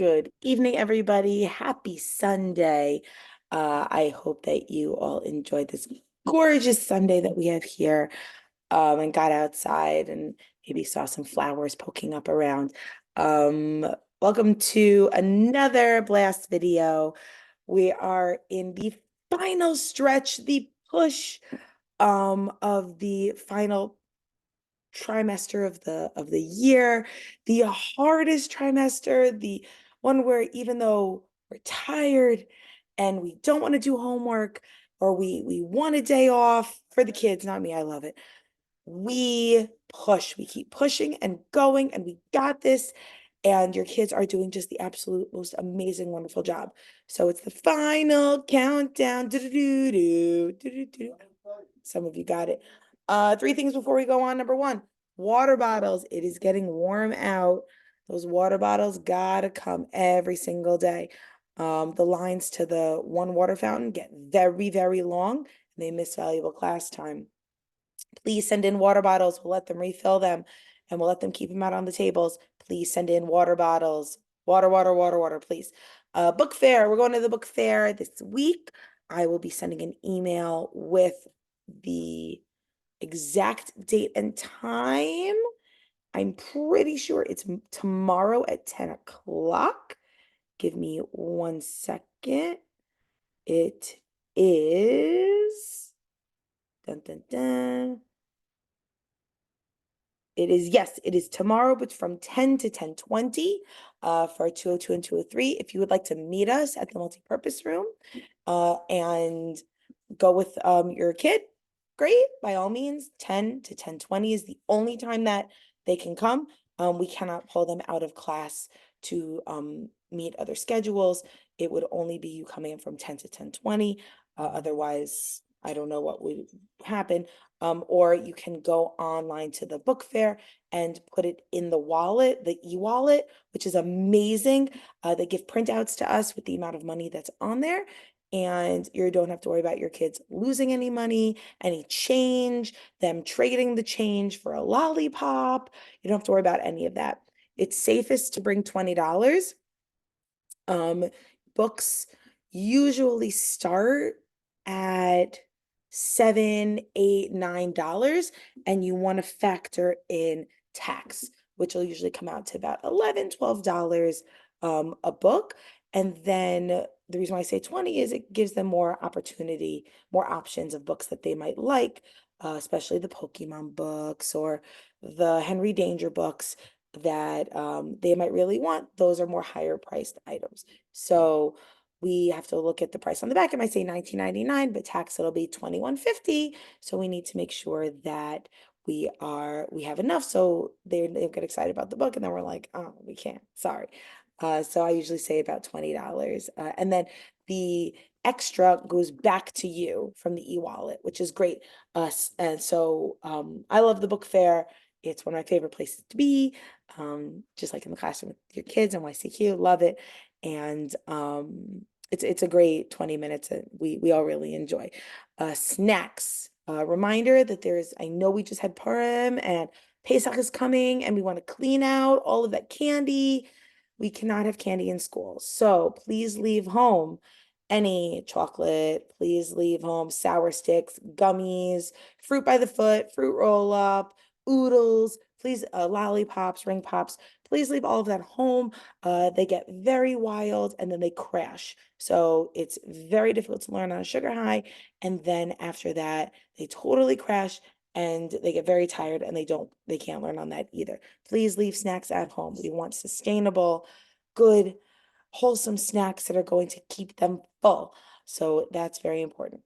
Good evening, everybody. Happy Sunday. I hope that you all enjoyed this gorgeous Sunday that we have here, and got outside and maybe saw some flowers poking up around. Um, Welcome to another blast video. We are in the final stretch, the push of the final trimester of the year, the hardest trimester, the one where even though we're tired and we don't want to do homework or we want a day off for the kids, not me, I love it. We push, we keep pushing and going, and we got this. And your kids are doing just the absolute most amazing, wonderful job. So it's the final countdown. Do-do-do-do, do-do-do. Some of you got it. Three things before we go on. Number one, water bottles. It is getting warm out. Those water bottles gotta come every single day. The lines to the one water fountain get very, very long, and they miss valuable class time. Please send in water bottles. We'll let them refill them, and we'll let them keep them out on the tables. Please send in water bottles. Water, water, water, water, please. Book fair. We're going to the book fair this week. I will be sending an email with the exact date and time. I'm pretty sure it's tomorrow at 10 o'clock. Give me 1 second. It is, dun, dun, dun. Yes, it is tomorrow, but from 10 to 10:20 for 202 and 203. If you would like to meet us at the multipurpose room and go with your kid, great, by all means. 10 to 10:20 is the only time that they can come. We cannot pull them out of class to meet other schedules. It would only be you coming in from 10 to 10:20. Otherwise, I don't know what would happen. Or you can go online to the book fair and put it in the wallet, the e-wallet, which is amazing. They give printouts to us with the amount of money that's on there, and you don't have to worry about your kids losing any money, any change, them trading the change for a lollipop. You don't have to worry about any of that. It's safest to bring $20. Books usually start at $7, $8, $9, and you want to factor in tax, which will usually come out to about $11, $12 a book. And then the reason why I say 20 is it gives them more opportunity, more options of books that they might like, especially the Pokemon books or the Henry Danger books that they might really want. Those are more higher priced items. So we have to look at the price on the back. It might say $19.99, but tax it'll be $21.50. So we need to make sure that we have enough. So they get excited about the book, and then we're like, oh, we can't. Sorry. So I usually say about $20. And then the extra goes back to you from the e-wallet, which is great. And so I love the book fair. It's one of my favorite places to be. Just like in the classroom with your kids and YCQ, love it. And it's a great 20 minutes that we all really enjoy. Snacks. Reminder that I know we just had Purim and Pesach is coming, and we want to clean out all of that candy. We cannot have candy in school. So please leave home any chocolate. Please leave home sour sticks, gummies, fruit by the foot, fruit roll up, oodles, please, lollipops, ring pops. Please leave all of that home. They get very wild and then they crash. So it's very difficult to learn on a sugar high. And then after that, they totally crash and they get very tired and they can't learn on that either. Please leave snacks at home. We want sustainable, good, wholesome snacks that are going to keep them full. So that's very important.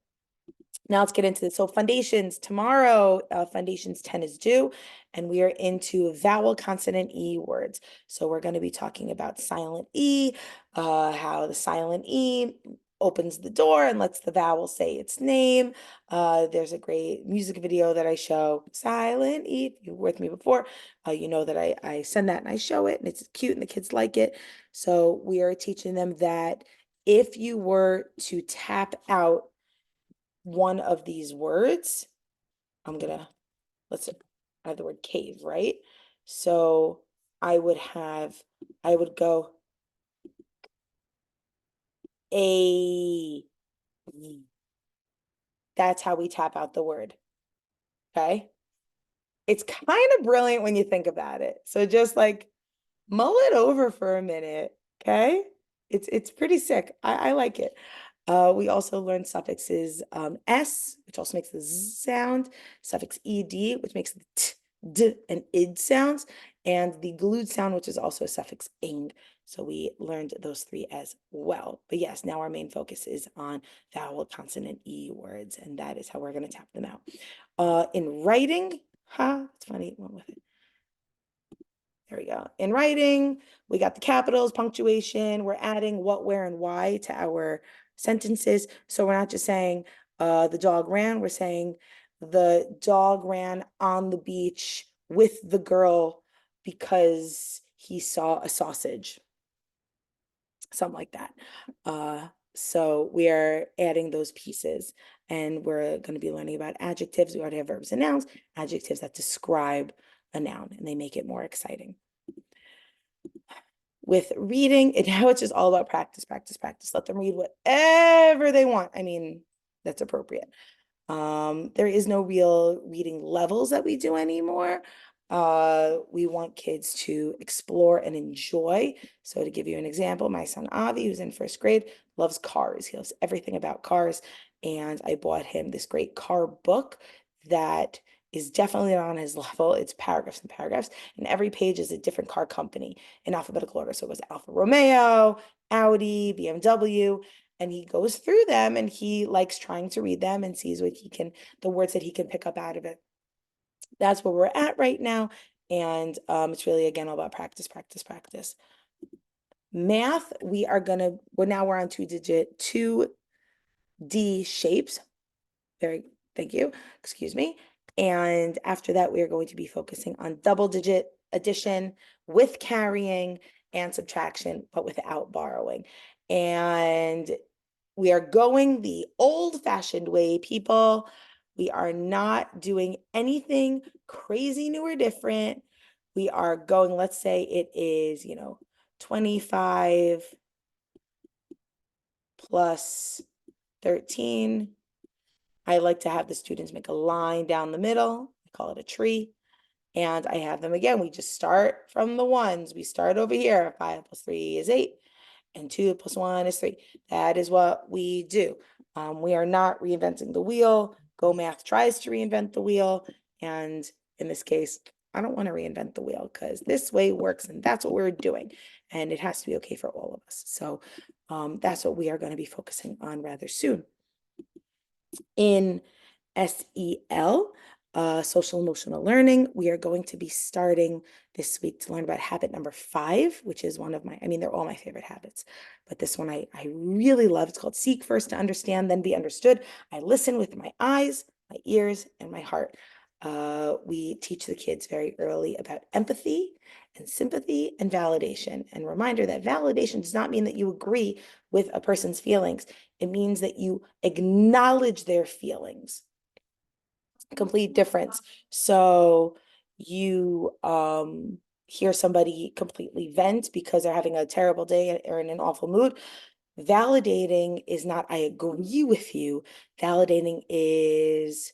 Now let's get into this. So foundations, tomorrow, foundations 10 is due, and we are into vowel, consonant, E words. So we're going to be talking about silent E, how the silent E opens the door and lets the vowel say its name. There's a great music video that I show, Silent E. If you were with me before, you know that I send that and I show it, and it's cute and the kids like it. So we are teaching them that if you were to tap out one of these words, let's have the word cave, right? So I would go A. That's how we tap out the word. Okay. It's kind of brilliant when you think about it. So just like mull it over for a minute. Okay. It's pretty sick. I like it. We also learned suffixes s, which also makes the z sound, suffix ed, which makes the t, d, and id sounds, and the glued sound, which is also a suffix ing. So we learned those three as well. But yes, now our main focus is on vowel, consonant, e words, and that is how we're going to tap them out. In writing, it's funny, it went with it. There we go. In writing, we got the capitals, punctuation. We're adding what, where, and why to our sentences. So we're not just saying the dog ran. We're saying the dog ran on the beach with the girl because he saw a sausage. Something like that. So we are adding those pieces, and we're going to be learning about adjectives. We already have verbs and nouns, adjectives that describe a noun, and they make it more exciting. With reading, now it's just all about practice, practice, practice. Let them read whatever they want. I mean, that's appropriate. There is no real reading levels that we do anymore. We want kids to explore and enjoy. So to give you an example, my son Avi, who's in first grade, loves cars. He loves everything about cars. And I bought him this great car book that is definitely not on his level. It's paragraphs and paragraphs, and every page is a different car company in alphabetical order. So it goes Alfa Romeo, Audi, BMW, and he goes through them and he likes trying to read them and sees what he can, the words that he can pick up out of it. That's where we're at right now. And it's really, again, all about practice, practice, practice. Math, we're on 2D shapes. Thank you, excuse me. And after that, we are going to be focusing on double digit addition with carrying and subtraction, but without borrowing. And we are going the old-fashioned way, people. We are not doing anything crazy new or different. We are going, let's say it is, 25 plus 13. I like to have the students make a line down the middle. I call it a tree. And I have them again. We just start from the ones. We start over here. 5 plus 3 is 8. And 2 plus 1 is 3. That is what we do. We are not reinventing the wheel. Go Math tries to reinvent the wheel. And in this case, I don't want to reinvent the wheel because this way works and that's what we're doing. And it has to be okay for all of us. So that's what we are going to be focusing on rather soon. In SEL, social emotional learning, we are going to be starting this week to learn about habit number 5, which is one of my, they're all my favorite habits, but this one I really love. It's called seek first to understand, then be understood. I listen with my eyes, my ears, and my heart. We teach the kids very early about empathy and sympathy and validation. And reminder that validation does not mean that you agree with a person's feelings. It means that you acknowledge their feelings. Complete difference. So you hear somebody completely vent because they're having a terrible day or in an awful mood. Validating is not I agree with you. Validating is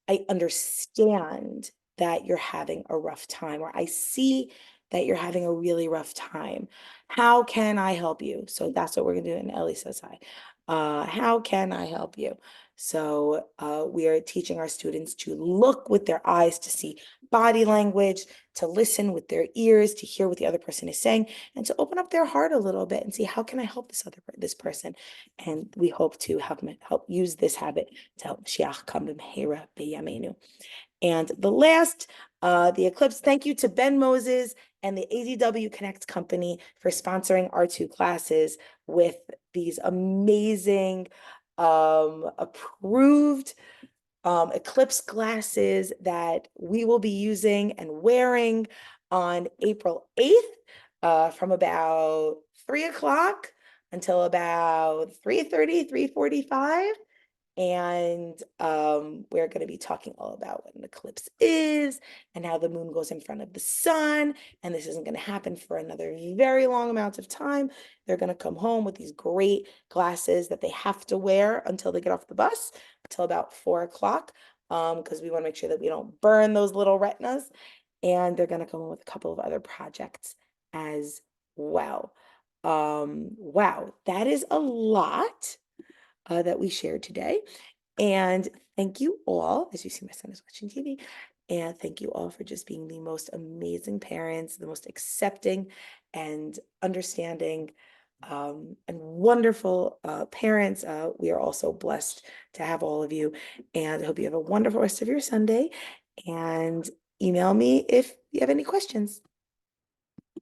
I understand that you're having a rough time, or I see that you're having a really rough time. How can I help you? So that's what we're gonna do. And Ellie says hi. How can I help you? So we are teaching our students to look with their eyes to see body language, to listen with their ears, to hear what the other person is saying, and to open up their heart a little bit and see how can I help this person. And we hope to help use this habit to help Mashiach come b'mehera b'yameinu. And the last, the Eclipse, thank you to Ben Moses and the ADW Connect company for sponsoring our 2 classes with these amazing approved Eclipse glasses that we will be using and wearing on April 8th from about 3 o'clock until about 3:30, 3:45. And we're going to be talking all about what an eclipse is and how the moon goes in front of the sun. And this isn't going to happen for another very long amount of time. They're going to come home with these great glasses that they have to wear until they get off the bus, until about 4 o'clock, because we want to make sure that we don't burn those little retinas. And they're going to come in with a couple of other projects as well. Wow, that is a lot that we shared today. And thank you all, as you see, my son is watching TV. And thank you all for just being the most amazing parents, the most accepting and understanding and wonderful parents. We are also blessed to have all of you. And I hope you have a wonderful rest of your Sunday. And email me if you have any questions.